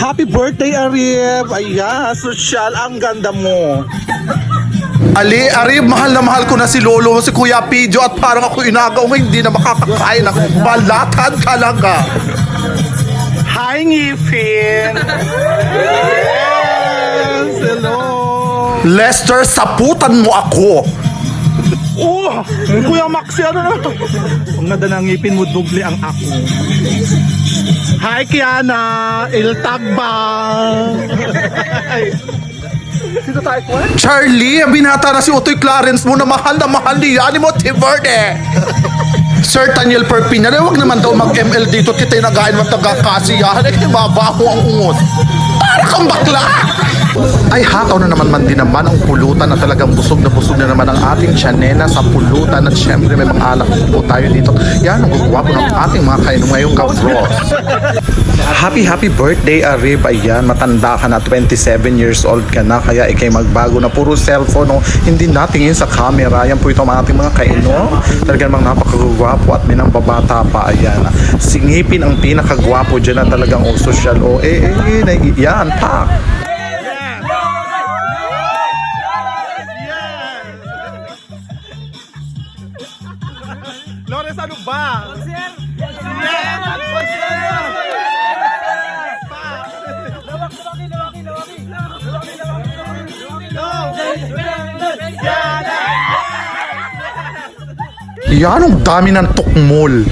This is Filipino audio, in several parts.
Happy birthday, Arif! Ayan, social, ang ganda mo. Ali, Arif, mahal na mahal ko na si Lolo, si Kuya Pijo at parang ako inagaw ngayon, hindi na makakakain ako. Balatan talaga. Hi, Ngipin! Yes! Hello! Lester, saputan mo ako. Oh! Kuya Maxi, ano na? Ang ganda ng ngipin mo, doble ang ako. Hi, Kiana! Iltagbang! Sino tayo ko? Charlie, binata na si Utoy Clarence mo na mahal ni Yani mo, Tiverde. Sir Daniel Perpina, huwag naman daw mag-ML dito, kita'y nagain mo tagakasiyahan, mabaho ang ungot. Para kang bakla! Ay hataw na naman din naman ang pulutan na talagang busog na naman ang ating tiyanena sa pulutan at syempre may mga alak po tayo dito. Yan ang gugwapo ng ating mga kainom ngayong ka-bros. Happy birthday, Arib. Ayan, matanda ka na, 27 years old ka na, kaya ikay magbago na puro cellphone, no? Hindi natingin sa camera. Yan po ito ang ating mga kainom. Talagang mga napakagwapo at minang babata pa. Ayan, singipin ang pinakagwapo dyan na talagang social. Yan pa. Lores, ano ba? Yan ang dami ng tukmol.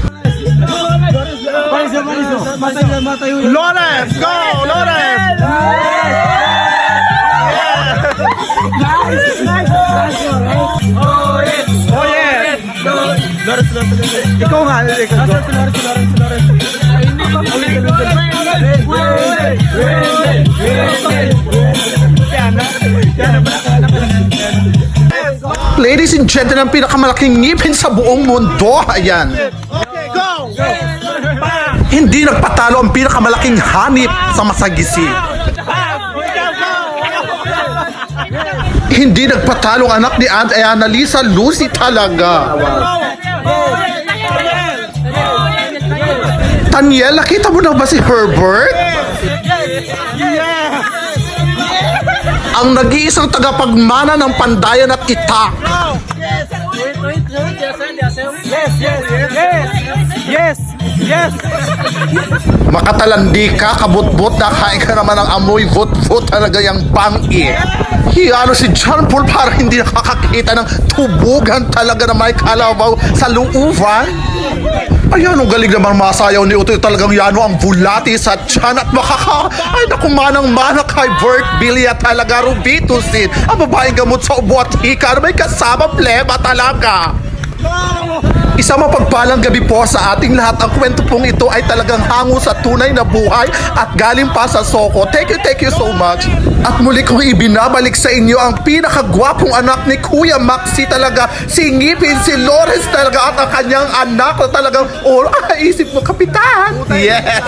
Lores, go! Lores! Oh yeah! Lores. Ikaw nga, ikaw. Ladies and gentlemen, ang pinakamalaking ngipin sa buong mundo. Ayan. Okay, go! Hindi nagpatalo ang pinakamalaking hanip sa masagisi. Hindi nagpatalo ang anak ni Aunt Annalisa, Lucy talaga. Daniel, nakita mo na ba si Herbert? Ang nag-iisang tagapagmana ng pandayan at itak. Yes! Makatalandi ka, kabutbut na kain ka naman ng amoy vut-vut talaga yung bangi. Hiyano si John Paul para hindi nakakakita ng tubugan talaga na may kalabaw sa luuvan. Ayan, ang galing naman masayaw ni Utoy, talagang yano ang bulati sa tiyan at ay naku, manang-mana kay Bert Bilya talaga, Rubitusin. Ang babaeng gamot sa ubo at hika na may kasama pleba talaga. Isang mapagpalang gabi po sa ating lahat. Ang kwento pong ito ay talagang hango sa tunay na buhay at galing pa sa Soko. Thank you so much. At muli kong ibinabalik sa inyo ang pinakagwapong anak ni Kuya Maxi talaga, si Ngipin, si Lawrence talaga, at ang kanyang anak na talagang, isip mo, kapitan. Yes.